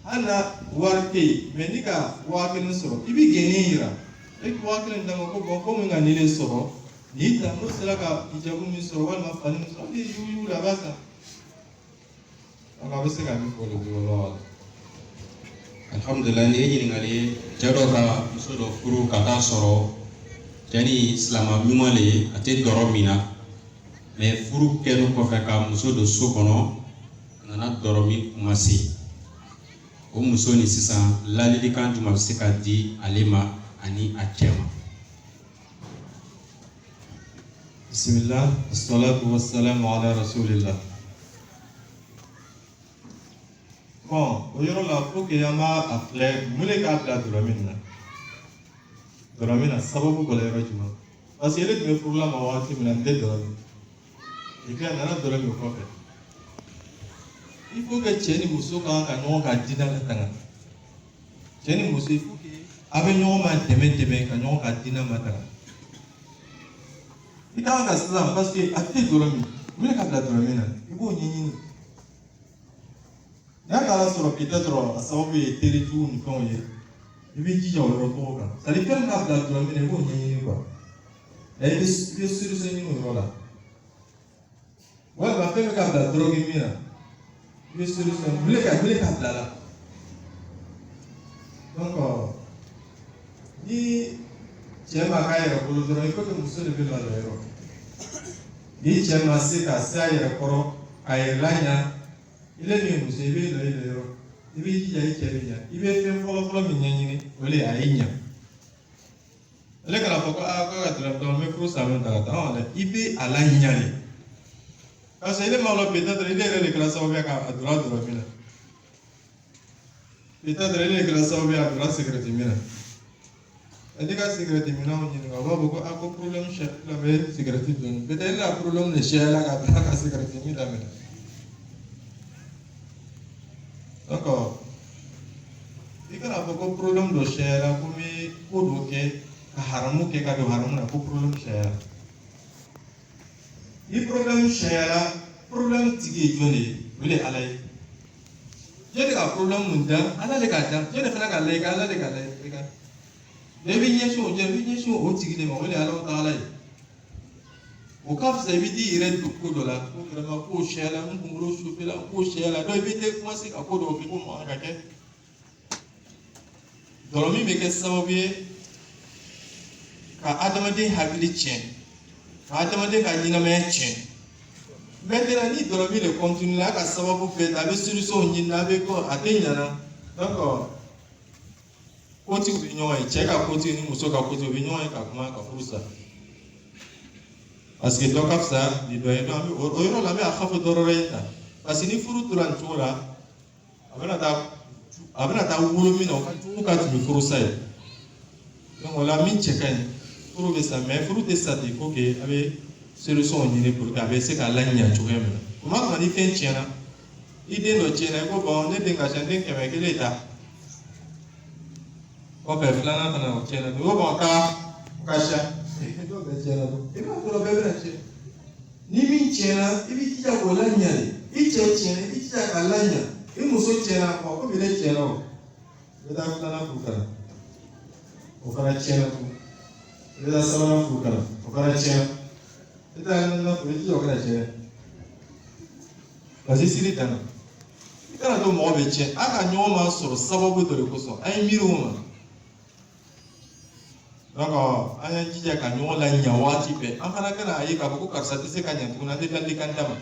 hali na wari tɛ yen mais ni ka 5000 sɔrɔ i bɛ gɛnni yira e bɛ 5000 d'a ma ko bon komi ka nin de sɔrɔ n'i ta n'o sera ka hijabu min sɔrɔ walima fani min sɔrɔ a bɛ yugu la a b'a san donc a bɛ se ka min fɔ o de la. Alhamdulillah, ni ye ɲininkali cɛ dɔ ka muso dɔ furu ka taa sɔrɔ cɛ ni silama ɲuman le ye a tɛ dɔrɔ min na mais furu kɛlen kɔfɛ ka muso don so kɔnɔ a nana dɔrɔ min kuma se o muso ni sisan ladilikan jumɛn bɛ se ka di ale ma ani a cɛ ma. Bismillah, salatu wassalamu ala rasulillah. Bon, o yɔrɔ la pour que an b'a a filɛ mun de k'a bila dɔrɔmin na sababu bɔra yɔrɔ jumɛn parce que ele tun bɛ furula ma waati min na n tɛ dɔrɔmin et puis a nana dɔrɔmin o kɔfɛ il faut que cɛ ni muso kan ka ɲɔgɔn ka dinɛ latanga cɛ ni muso il faut que a bɛ ɲɔgɔn ma dɛmɛ ka ɲɔgɔn ka dinɛ matanga i kan ka sisan parce que a tɛ dɔrɔmin mun de k'a bila dɔrɔmin na i b'o ɲɛɲini. N'a taara sɔrɔ peut-être a sababu ye terijugu ni fɛnw ye i b'i jija o yɔrɔ tɔgɔ kan c'est à dire fɛn k'a bila dɔrɔn min na i b'o ɲɛɲini quoi et i bɛ solution ɲini o yɔrɔ la walima fɛn bɛ k'a bila drogue min na i bɛ solution mun de k'a bila la donc ni cɛ ma k'a yɛrɛ bolo dɔrɔn il faut que muso de bɛ la yɔrɔ ni cɛ ma se ka se a yɛrɛ kɔrɔ a yɛrɛ laɲa il est bien muso i bɛ la yɔrɔ i bɛ jija i cɛ bɛ ɲa i bɛ fɛn fɔlɔ min ɲɛɲini o de a ye ɲa ale kana fɔ ko aa ko ka tɛmɛ dɔrɔn n bɛ furu san bɛ ta ka taa dɛ i bɛ a la ɲa de parce que ile maa lɔ peut-être ile yɛrɛ de kɛra sababu ye k'a donna dɔrɔn min na peut-être ile de kɛra sababu ye a donna cigarette min na ale ka cigarette minanw ɲininka o b'a fɔ ko a ko problème cɛ la bɛ cigarette donni peut-être ile ka problème de cɛ la ka bila ka cigarette min daminɛ. Donc, i kana fɔ ko problème dɔ cayara ko n bɛ ko dɔ kɛ ka haramu kɛ ka don haramu na ko problème cayara ni problème cayara problème tigi ye jɔn de ye o de ye ala ye jɔn de ka problème mun da ala de k'a da jɔn de fana k'a layɛ ka ala de k'a layɛ ka mais i bɛ ɲɛsin o jɔn i bɛ ɲɛsin o tigi de ma o de ye ala taala ye o ka fisa i bɛ t'i yɛrɛ don ko dɔ la ko vraiment k'o cayara n kunkolo sufɛla k'o cayara donc i bɛ tɛ commencer ka ko dɔw kɛ ko mɔgɔ ka kɛ dɔrɔn min bɛ kɛ sababu ye ka adamaden hakili tiɲɛ ka adamaden ka ɲɛnamaya tiɲɛ maintenant ni dɔrɔn min de continue a ka sababu bɛɛ ta a bɛ solution ɲini a bɛ ko a tɛ ɲana donc kotigiw bɛ ɲɔgɔn ye cɛ ka kotigi ni muso ka kotigi u bɛ ɲɔgɔn ye ka kuma ka furu sa parce que dɔ ka fisa ni dɔ ye donc o yɔrɔ la an bɛ a fɔ dɔrɔn ye ta parce que ni furu tora nin cogo la a bɛna taa wolo min na o ka jugu ka tɛmɛ furu sa ye donc o la min cɛ ka ɲi furu bɛ sa mais furu tɛ sa ten il faut que a bɛ solution ɲini pour que a bɛ se ka laɲa cogoya min na o ma sɔrɔ ni fɛn tiɲɛna i den dɔ tiɲɛna i ko bon ne den ka ca n den 100 kelen ta kɔfɛ filanan fana o tiɲɛna don o bɔn ka siya dɔw bɛ tiɲɛna don i b'a sɔrɔ bɛɛ bɛna tiɲɛ ni min tiɲɛna i b'i jija k'o laɲa de i cɛ tiɲɛna i jija k'a laɲa i muso tiɲɛna ko bi ne tiɲɛna o i bɛ taa filanan furu kana o fana tiɲɛna tugun i bɛ taa sabanan furu kana o fana tiɲɛna i bɛ taa naaninan furu i jija o kana tiɲɛ parce que siri danna i kana to mɔgɔ bɛ tiɲɛ a ka ɲɔgɔn ma sɔrɔ sababu dɔ de kosɔn a ye miiri o ma donc an ye jija ka ɲɔgɔn laɲa waati bɛɛ an fana kana a ye k'a fɔ ko karisa tɛ se ka ɲɛ tuguni an tɛ ladilikan d'a ma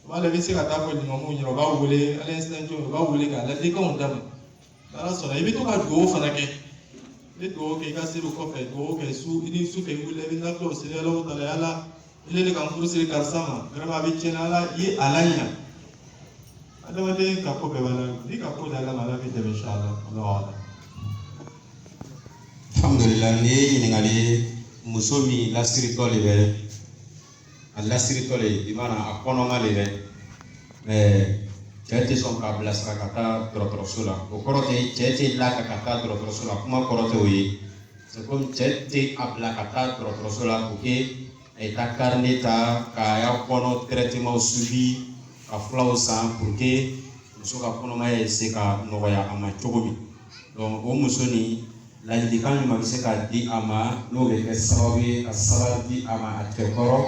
wala i bɛ se ka taa fɔ limamuw ɲɛna u b'a wele ala instant u b'a wele ka ladilikanw d'a ma n'ala sɔnna i bɛ to ka dugawu fana kɛ i bɛ dugawu kɛ i ka seli kɔfɛ dugawu kɛ i ni su fɛ i wuli i bɛ nafila o seli alaw ta la yala ile de ka furu siri karisa ma vraiment a bɛ tiɲɛ ala ye a laɲa adamaden ka ko bɛɛ b'a la ni ka ko da ala ma ala bɛ dɛmɛ inshallah Allah. Alhamdulillah ni ɲininkali muso min lasiritɔ le bɛ a lasiritɔ le i mana a kɔnɔma le bɛ cɛ tɛ sɔn k'a bilasira ka taa dɔgɔtɔrɔso la o kɔrɔ tɛ cɛ tɛ la ka taa dɔgɔtɔrɔso la kuma kɔrɔ tɛ o ye c'est comme cɛ tɛ a bila ka taa dɔgɔtɔrɔso la pour que a ye taa carnet ta k'a y'a kɔnɔ traitement suivi ka fulaw san pour que muso ka kɔnɔmaya se ka nɔgɔya a ma cogo min donc o muso ni ladilikan ɲuman bɛ se ka di a ma n'o bɛ kɛ sababu ye ka sababu di a ma a cɛ kɔrɔ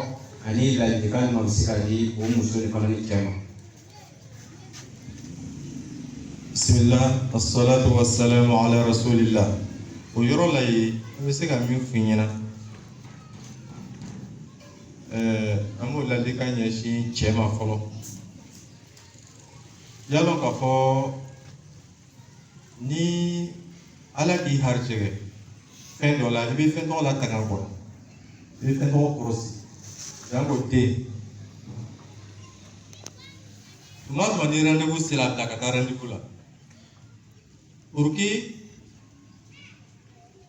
ani ladilikan ɲuman bɛ se ka di o muso ni fana ni cɛ ma. Bismillah wassalatu wassalamu ala rasulillah o yɔrɔ la yen an bɛ se ka min f'i ɲɛna an b'o ladilikan ɲɛsin cɛ ma fɔlɔ yalɔ k'a fɔ ni ala k'i harijɛgɛ fɛn dɔ la i bɛ fɛn tɔgɔ la tanga kɔrɔ i bɛ fɛn tɔgɔ kɔrɔsi janko den tuma o tuma ni rendez-vous sera a bila ka taa rendez-vous la pour que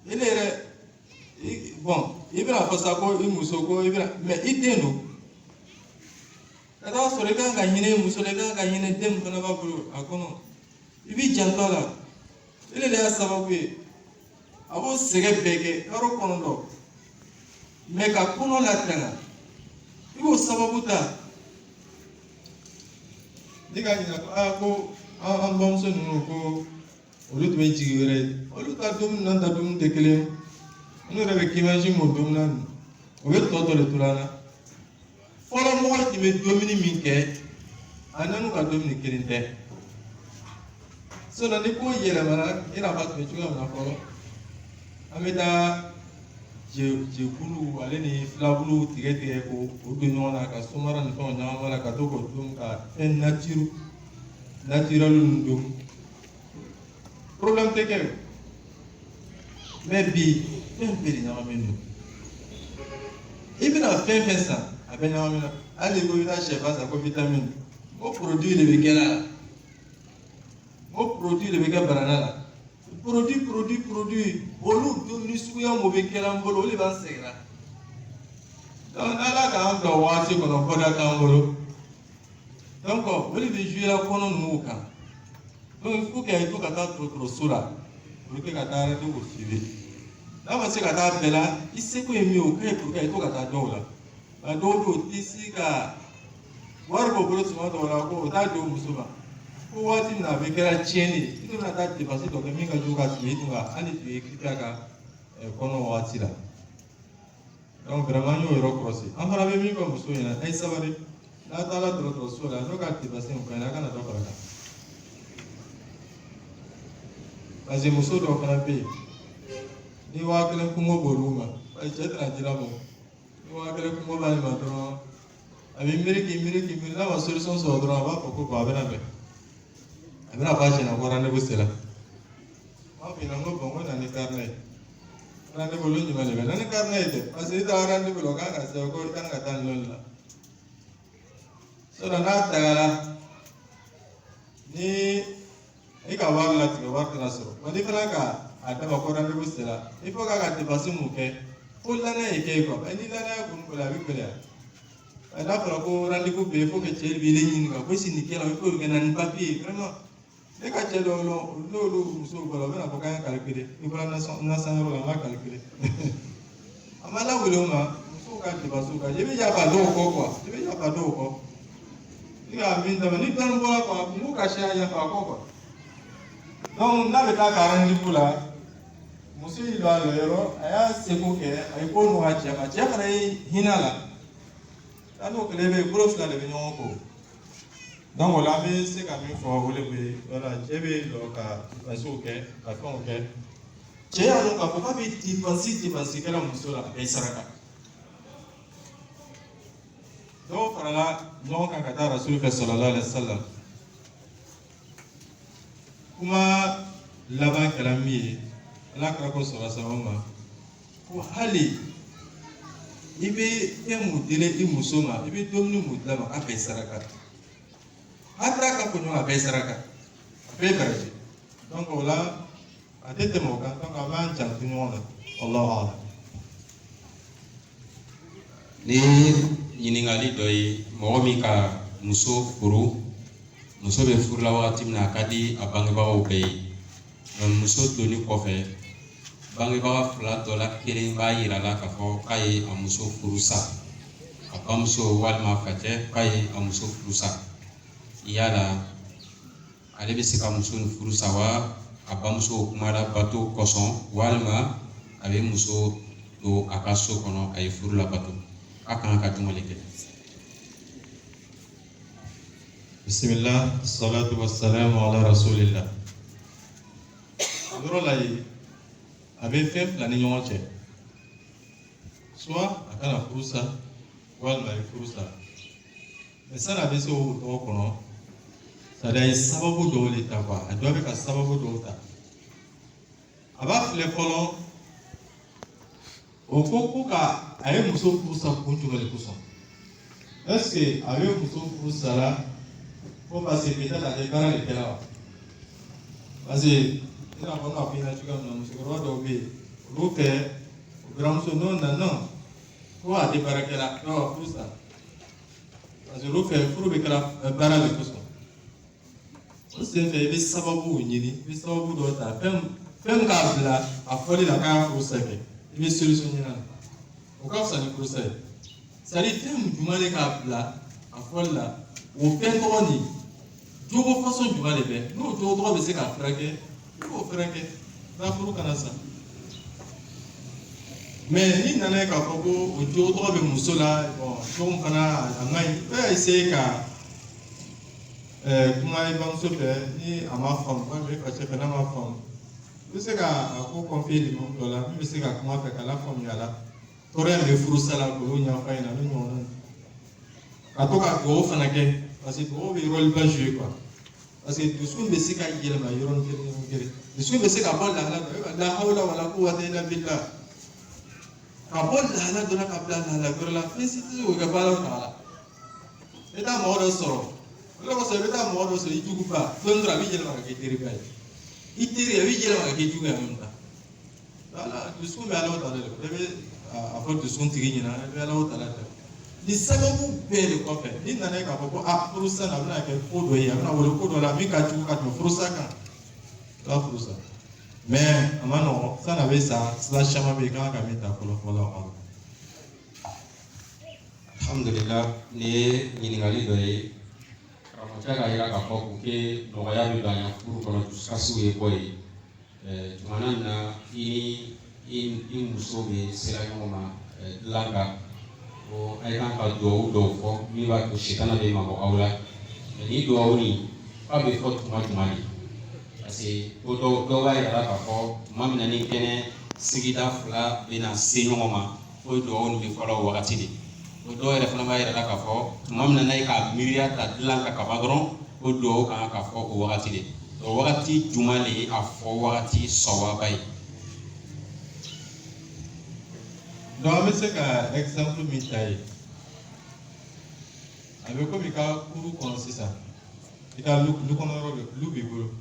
i ne yɛrɛ bon i bɛna fɔ sa ko i muso ko i bɛna mais i den don ka taa sɔrɔ i kan ka hinɛ i muso la i kan ka hinɛ den min fana b'a bolo a kɔnɔ i b'i janto a la ile de y'a sababu ye a b'o sɛgɛn bɛɛ kɛ yɔrɔ kɔnɔntɔn mais ka kɔnɔ latanga i b'o sababu ta ne ka ɲininka ko an bamuso ninnu ko olu tun bɛ jigin wɛrɛ ye olu ta dumuni n'an ta dumuni tɛ kelen ye n'u yɛrɛ bɛ kimansi mun dumuni na o bɛ tɔ dɔ de tora an na fɔlɔ mɔgɔ tun bɛ dumuni min kɛ a n'u ka dumuni kelen tɛ. Sona ni ko yɛlɛmana i n'a fɔ a tun bɛ cogoya min na fɔlɔ an bɛ taa jɛkulu ale ni filabulu tigɛ tigɛ k'o don ɲɔgɔn na ka somara ni fɛnw ɲagami la ka to k'o dun ka fɛn naturel ninnu dun problème tɛ kɛ mais bi fɛn bɛɛ de ɲagami don i bɛna fɛn fɛn san a bɛɛ ɲagami na hali ko i bɛ taa sɛfan san ko vitamine o produit de bɛ kɛ la. O produit de bɛ kɛ barana la produit olu dumuni suguya mun bɛ kɛ an bolo olu de b'an sɛgɛn na donc n'ala k'an bila waati kɔnɔ bɔda t'an bolo donc olu bɛ jouer kɔnɔ ninnu kan donc il faut que i to ka taa dɔgɔtɔrɔso la pour que ka taa rendez-vous suivi n'a ma se ka taa bɛɛ la i seko ye min ye o ka ɲi pour que i to ka taa dɔw la nka dɔw bɛ yen o tɛ se ka wari b'o bolo tuma dɔw la ko o t'a di o muso ma. Ko waati min na a bɛ kɛra tiɲɛni ye i tɛna taa dépense dɔ kɛ min ka jugu ka tile dun ka hali tun ye kiriya ka kɔnɔ waati la donc vraiment an y'o yɔrɔ kɔlɔsi an fana bɛ min fɔ muso ɲɛna a ye sabali n'a taara dɔgɔtɔrɔso la n'o ka dépense in fɛn a kana dɔ fara kan parce que muso dɔw fana bɛ yen ni 1000 kungo b'olu ma cɛ tɛna dira ma ni 1000 kungo b'ale ma dɔrɔn a bɛ miiri n'a ma solution sɔrɔ dɔrɔn a b'a fɔ ko bon a bɛna bɛn. A bɛna f'a ɲɛna ko rendez-vous sera m'a f'i ɲɛna n ko bon n ko na ni carnet ye rendez-vous olu ɲuman de bɛ na ni carnet ye dɛ parce que i taara rendez-vous la o kan ka sɛbɛn ko i kan ka taa nin la sinon n'a tagara ni i ka wari latigɛ wari tɛna sɔrɔ wa n'i fana ka a dama ko rendez-vous sera il faut k'a ka dépense mun kɛ fo danaya ye kɛ ye quoi ni danaya kɔni bolo a bɛ gɛlɛya. N'a fɔra ko rendez-vous bɛ yen il faut que cɛ b'i ɲininka ko si nin kɛra il faut que na ni papier vraiment ne ka cɛ dɔw n'olu musow bɔra u bɛna fɔ k'an ka calculer i bɔra nasanyɔrɔ la an b'a calculer a ma lawuli o ma musow ka debasiw ka i bɛ yafa dɔw kɔ quoi i bɛ yafa dɔw kɔ ni ka min dama ni dɔɔni bɔra quoi n'u ka se a yafa kɔ quoi donc n'a bɛ taa ka rendez-vous la muso y'i don a la yɔrɔ a y'a seko kɛ a ye ko nɔgɔya cɛ ma cɛ fana ye hinɛ a la n'a n'o kɛlen bɛ bolo fila de bɛ ɲɔgɔn kɔ donc o la an bɛ se ka min fɔ o de bɛ voilà cɛ bɛ lɔ ka dépenses kɛ ka fɛnw kɛ cɛ y'a dɔn k'a fɔ k'a bɛ dépense kɛla muso la a bɛ saraka dɔw farala ɲɔgɔn kan ka taa rasulu fɛ sallallahu alaihi wasallam kuma laban kɛra min ye ala kɛra ko sɔrɔ ma ko hali i bɛ fɛn mun dile i muso ma i bɛ dumuni mun d'a ma a bɛɛ saraka a taara ka kɔɲɔ a bɛɛ saraka a bɛɛ baraji donc o la a tɛ tɛmɛ o kan donc an b'an janto ɲɔgɔn na Allahu a'lam. Ni ɲininkali dɔ ye mɔgɔ min ka muso furu muso bɛ furu la wagati min na a ka di a bangebagaw bɛɛ ye nka muso donni kɔfɛ bangebaga fila dɔ la kelen b'a yira la k'a fɔ k'a ye a muso furu sa a bamuso walima a facɛ k'a ye a muso furu sa yala ale bɛ se ka muso ni furu sa wa a bamuso kumala bato kosɔn walima a bɛ muso don a ka so kɔnɔ a ye furu labato a kan ka jumɛn kɛ. Bismillah, salatu wassalamu ala rasulillah. Yɔrɔ la yen a bɛ fɛn fila ni ɲɔgɔn cɛ soit a kana furu sa walima a ye furu sa mais sani a bɛ se o tɔgɔ kɔnɔ c'est à dire a ye sababu dɔw de ta quoi a dɔ bɛ ka sababu dɔw ta a b'a filɛ fɔlɔ o ko ka a ye muso furu sa kun jumɛn de kosɔn est ce que a bɛ muso furu sa la ko parce que peut-être a tɛ baara de kɛla wa parce que i n'a fɔ n ka fɔ i ɲɛna cogoya min na musokɔrɔba dɔw bɛ yen olu fɛ o buramuso n'o nana ko a tɛ baarakɛla n'o ka furu sa parce que olu fɛ furu bɛ kɛra baara de kosɔn o sen fɛ i bɛ sababu ɲini i bɛ sababu dɔw ta fɛn k'a bila a fɔli la k'a y'a furu sa kɛ i bɛ solution ɲini a la o ka fisa ni furu sa ye c'est à dire fɛn jumɛn de k'a bila a fɔli la o fɛn tɔgɔ nin jogo façon jumɛn de bɛ n'o jogo tɔgɔ bɛ se k'a furakɛ i b'o furakɛ n'a furu kana sa mais ni nana ye k'a fɔ ko o jogo tɔgɔ bɛ muso la bon jogo min fana a man ɲi i bɛ essayer ka kuma i bamuso fɛ ni a ma faamu walima i facɛ fɛ n'a ma faamu i bɛ se ka a ko confier limamu dɔ la min bɛ se ka kuma fɛ k'a lafaamuya la tɔɔrɔya bɛ furu sa la k'o ɲɛfɔ a ɲɛna ni ɲɔgɔnna ka to ka dugawu fana kɛ parce que dugawu bɛ rôle ba jouer quoi parce que dusukun bɛ se ka yɛlɛma yɔrɔnin kelen yɔrɔnin kelen dusukun bɛ se ka bɔ lahala dɔ la la hawla wala quwwata illa billah ka bɔ lahala dɔ la ka bila lahala wɛrɛ la fɛn si tɛ se k'o kɛ baara faga la i bɛ taa mɔgɔ dɔ sɔrɔ o de kosɔn i bɛ taa mɔgɔ dɔ sɔrɔ i juguba don dɔ a bɛ yɛlɛma ka kɛ teriba ye i teri a bɛ yɛlɛma ka kɛ jugu ye en même temps voilà dusukun bɛ Alahu Taala de bɛɛ bɛ a fɔ dusukun tigi ɲɛna i bɛ Alahu Taala de ni sababu bɛɛ de kɔfɛ ni nana ye k'a fɔ ko a furusa a bɛna kɛ ko dɔ ye a bɛna wele ko dɔ la min ka jugu ka tɛmɛ furusa kan i b'a furusa mais a ma nɔgɔn sani a bɛ sa sira caman bɛ yen i kan ka min ta fɔlɔ fɔlɔ kɔnɔ. Alhamdulillah ni ye ɲininkali dɔ ye karamɔgɔcɛ k'a yira k'a fɔ k'o kɛ nɔgɔya bɛ don an ya furu kɔnɔ dusukasiw ye bɔ ye jamana in na i muso bɛ sera ɲɔgɔn ma dilan kan ko a ye kan ka dugawu dɔw fɔ min b'a to sitana bɛ mabɔ aw la ni dugawu nin k'a bɛ fɔ tuma jumɛn de parce que ko dɔw b'a yira k'a fɔ tuma min na ni kɛnɛ sigida fila bɛna se ɲɔgɔn ma o dugawu nin bɛ fɔlɔ o wagati de o dɔw yɛrɛ fana b'a yira k'a fɔ tuma min na n'a ye k'a miiriya ta dilan kan ka ban dɔrɔn o dugawu kan ka fɔ o wagati de o wagati jumɛn de ye a fɔ wagati sawaba ye. Donc an bɛ se ka exemple min ta ye a bɛ komi i ka furu kɔnɔ sisan i ka lu kɔnɔ yɔrɔ bɛ lu b'i bolo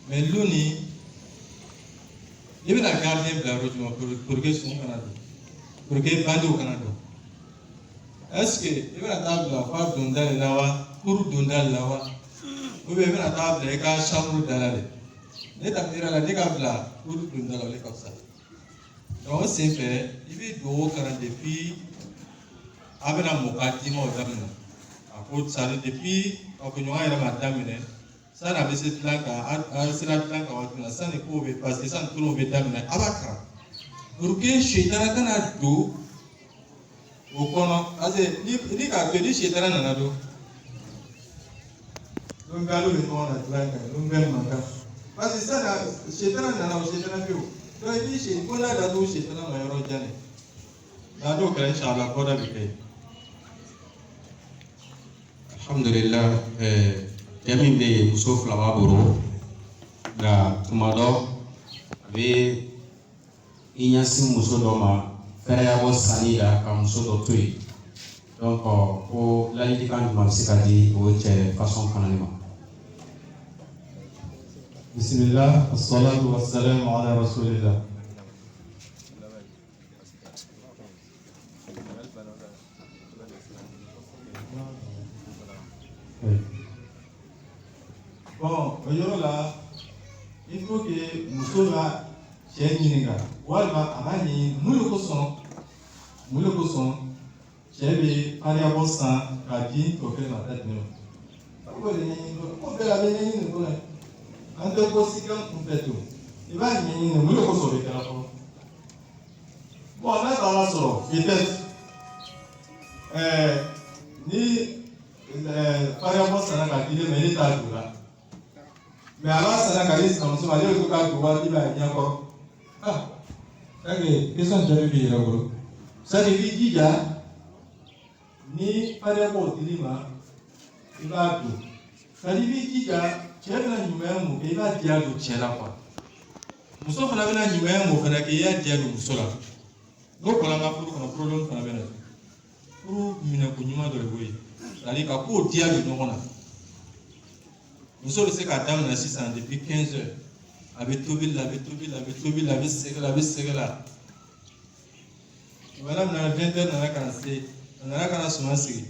mais lu nin i bɛna gardien bila yɔrɔ jumɛn pour que sun kana don pour que bandiw kana don est ce que i bɛna taa bila f'a donda de la wa furu donda de la wa ou bien la table et la chambre dans la ne t'appellera la dégabla pour nous dans le comme ça. Donc c'est fait, il veut d'eau car depuis avec la mokati moi au damina. À cause ça depuis on peut nous aller à madame ça n'a pas cette langue à cette langue à ça ne peut pas parce que ça ne peut pas damina abakra. Pour que chétana kana do au kono ase ni ka pe ni chétana nana do. Donc galo le nom la langue, donc même manga. Parce que ça chétana nana au chétana peu. Donc il dit chez on a da do chétana mayoro jane. Da do kala inshallah ko da bi. Alhamdulillah, yamin be muso fila b'a bolo nka tuma dɔ a bɛ i ɲɛsin muso dɔ ma fɛrɛya bɔ sanni la ka muso dɔ to yen donc ko ladilikan jumɛn bɛ se ka di o cɛ façon fana de ma. Bismillah, assalatu wassalamu ala rasulillah. Bon, aujourd'hui, il faut que nous la chez Nininga. Walma, Amani, Moulokosson, chez Ariabosan, Kadi, Toké, ma tête. On fait la bénédiction. En deux conséquences, on fait tout. Il va y avoir une Moulokosson avec la peau. Bon, là, dans la solo, peut-être, ni Ariabosan, Kadi, mais il est à tout là. Mais avant ça, la calice comme ça, il faut que vous ayez bien encore. Ah, ça qu'est-ce que j'ai vu là, gros? Ça veut dire ni pas de bon dilema, il va tout. Ça veut dire tu as un numéro, il va dire que tu es là quoi. Nous sommes là avec un numéro, on a qu'il y a dire que nous sommes là. Donc on a un problème qu'on a bien. Pour nous connaître de l'ouïe, c'est-à-dire qu'à quoi dire que nous on a. Nous sommes ces cadavres depuis 15 heures. Avec Tobil, Segala. Voilà, on a 20 heures, on a cassé. On a cassé son série.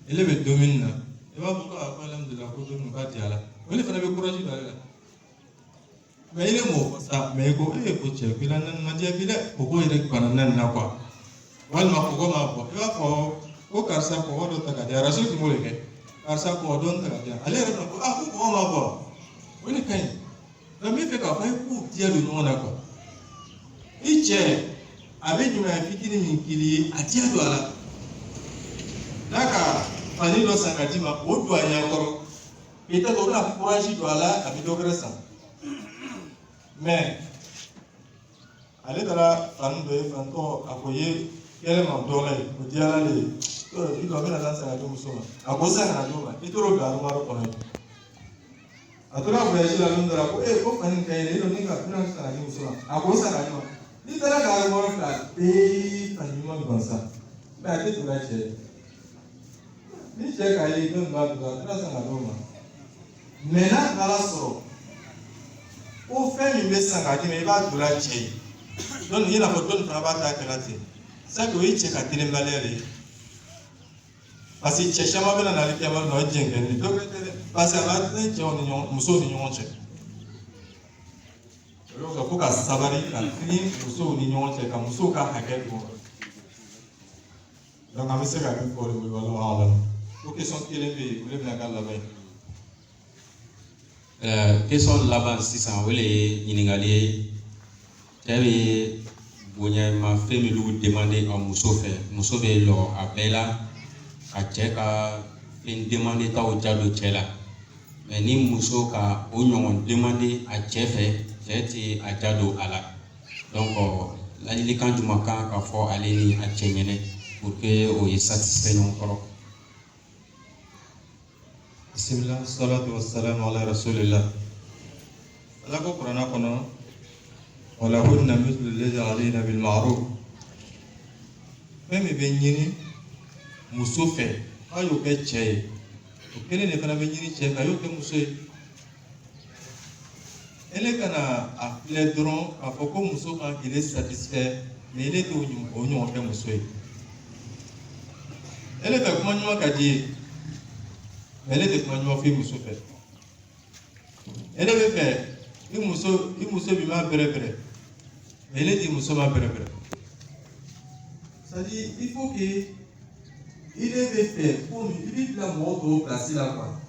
Il est le domine. Il va beaucoup à parler de la côte de Mukatiala. On est fait avec courage d'aller là. Mais il est mort, ça. Mais il est coach. Il a un dia bilet. Pourquoi il est pas un quoi? Voilà, pourquoi ma il va faire au Karsa pour d'autres cas. Il y a raison qui m'a dit. Karsa pour d'autres cas. Allez, ah, pourquoi ma voix? On est quand donc, il fait qu'à faire pour dire le nom d'accord. Il tient avec une fille qui a dit à toi. D'accord, Fanny doit s'engager, au doigt y encore. Peut-être qu'on a courage doit là, avec d'autres ça. Mais, allez dans la famille de Fanto, accueillir quel mandoré, pour dire là, il doit venir dans sa radio, à cause de la radio, il te regarde, on va reconnaître. A tora voyage la lune de la peau, et pour faire une cahier, il n'y a plus de temps à dire cela. À cause de la radio, il te l'a carrément fait, et pas comme ça. Mais à qui tu l'as fait? Il tient qu'à aller dans la radio. Maintenant, dans la soro, au fait, il met ça à dire, mais il va tout la tuer. Donc, il y a la photo de travail à la télé. Ça, il tient qu'à tenir la lèvre. Parce que tu as jamais vu dans la caméra dans le djinn. Donc, parce que là, tu as un muso ni nyonche. Alors, il faut que ça varie. La clean muso ni nyonche, comme muso ka hacker pour. Donc, on va se faire pour le voilà. Donc, question qui est levée, vous levez la garde là-bas. Question là-bas, si ça veut les inégalés, tu avais bonne ma femme lui demander à muso faire. Muso fait leur appel là. A cɛ ka fɛn demande ta o jaabi cɛ la mais ni muso ka o ɲɔgɔn demande a cɛ fɛ cɛ tɛ a jaabi a la donc ladilikan jumɛn kan ka fɔ ale ni a cɛ ɲɛnɛ pour que o ye satisfait ɲɔgɔn kɔrɔ. Bismillah, salatu wassalamu ala rasulillah. Ala ko Qur'ana kɔnɔ wala hunna mithlu alladhi alayna bil ma'ruf. Fɛn min bɛ ɲini muso fɛ a y'o kɛ cɛ ye o kelen de fana bɛ ɲini cɛ ka y'o kɛ muso ye ele kana a filɛ dɔrɔn k'a fɔ ko muso kan k'i le satisfait mais ele t'o ɲɔgɔn kɛ muso ye ele fɛ kuma ɲuman ka di ye mais elle est de fait muso fait. Elle avait fait, il muso bima bere, mais elle est dit muso ma bere. C'est-à-dire, il faut que il avait fait, comme il a mort placé là quoi.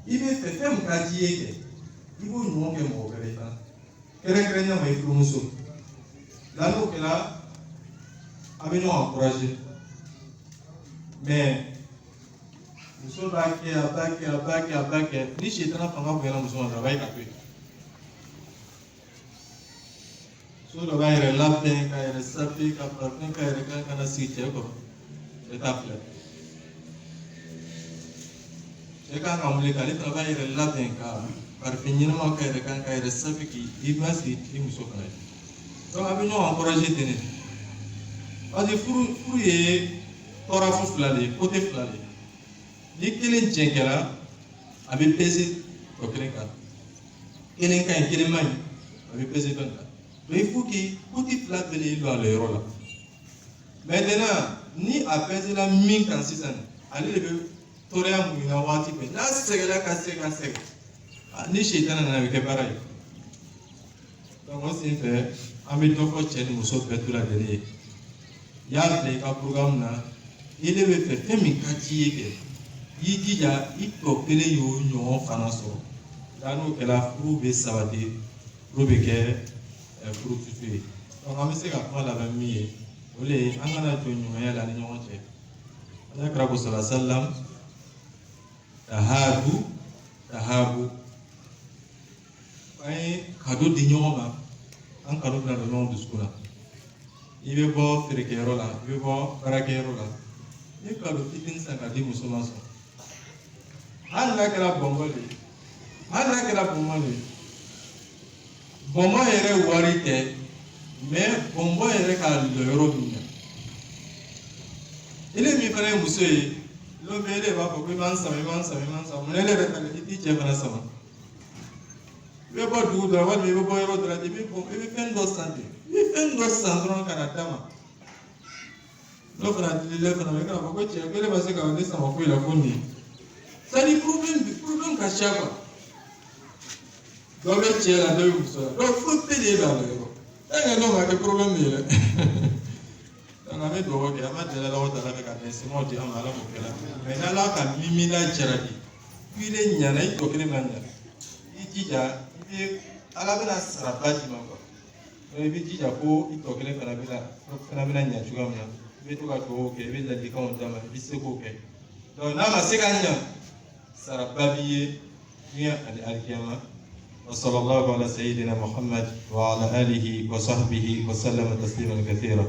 Il avait fait un quartier, il faut nous manquer mon bébé. Quel est le mais il faut muso. Là, nous, là, avec nous encourager. Mais muso baki ni shetana fanga bonyana muso na travail ka pe so do ba ire labbe ka ire sapi ka parfum ka ire ka na site ko etafle e ka ngamle ka le travail ire labbe ka parfum ni ma ka ire sapi ki imasi ti muso ka donc abi no encourager tene adi furu ye tora fu flale côté flale ni kelen jengela a bɛ pese o kelen kan kelen ka ɲi kelen ma ɲi a bɛ pese fɛn kan donc il faut que côté fila bɛɛ de don a la yɔrɔ la maintenant ni a pese la min kan sisan ale de bɛ tɔɔrɔya mun na waati bɛɛ n'a sɛgɛnna ka sɛgɛn ni sitana nana a bɛ kɛ baara ye donc o sen fɛ an bɛ dɔ fɔ cɛ ni muso bɛɛ to la lajɛlen ye i y'a bila i ka programme na i de bɛ fɛ fɛn min ka ci ye kɛ. I jija i tɔ kelen y'o ɲɔgɔn fana sɔrɔ la n'o kɛra furu bɛ sabati furu bɛ kɛ furu tutu ye donc an bɛ se ka kuma laban min ye o de ye an kana jɔ ɲumanya la ni ɲɔgɔn cɛ ala kira ko sala salam tahabu an ye kado di ɲɔgɔn ma an kado bila don ɲɔgɔn dusukun na i bɛ bɔ feerekɛyɔrɔ la i bɛ bɔ baarakɛyɔrɔ la ni kado fitinin san ka di muso ma sɔn hali n'a kɛra bɔnbɔn de ye bɔnbɔn yɛrɛ wari tɛ mais bɔnbɔn yɛrɛ ka lɔ yɔrɔ min na ele min fana ye muso ye n'o bɛ ele b'a fɔ ko i b'an sama mun ele yɛrɛ ta i t'i cɛ fana sama i bɛ bɔ dugu dɔ la walima i bɛ bɔ yɔrɔ dɔ la i bɛ fɛn dɔ san ten i bɛ fɛn dɔ san dɔrɔn ka na d'a ma n'o fana dilile fana bɛ k'a fɔ ko cɛ ko ele ma se ka ne sama foyi la ko nin ye. C'est-à-dire problème ka ca quoi dɔ bɛ cɛ la dɔ bɛ muso la donc fo pe de ye la yɔrɔ e ka n'o ma kɛ problème ye dɛ donc an bɛ dugawu kɛ an b'a deli Alahu Taala fɛ ka dɛsɛmaw di an ma Ala k'o kɛ la mais n'Ala ka mimina jara de i de ɲana i tɔ kelen ma ɲa i jija i bɛ Ala bɛna sara ba d'i ma quoi donc i bɛ jija ko i tɔ kelen fana bɛna ɲa cogoya min na i bɛ to ka dugawu kɛ i bɛ ladilikanw d'a ma i bɛ se k'o kɛ donc n'a ma se ka ɲa سربابية هي القيامة وصلى الله على سيدنا محمد وعلى آله وصحبه وسلم تسليما كثيرا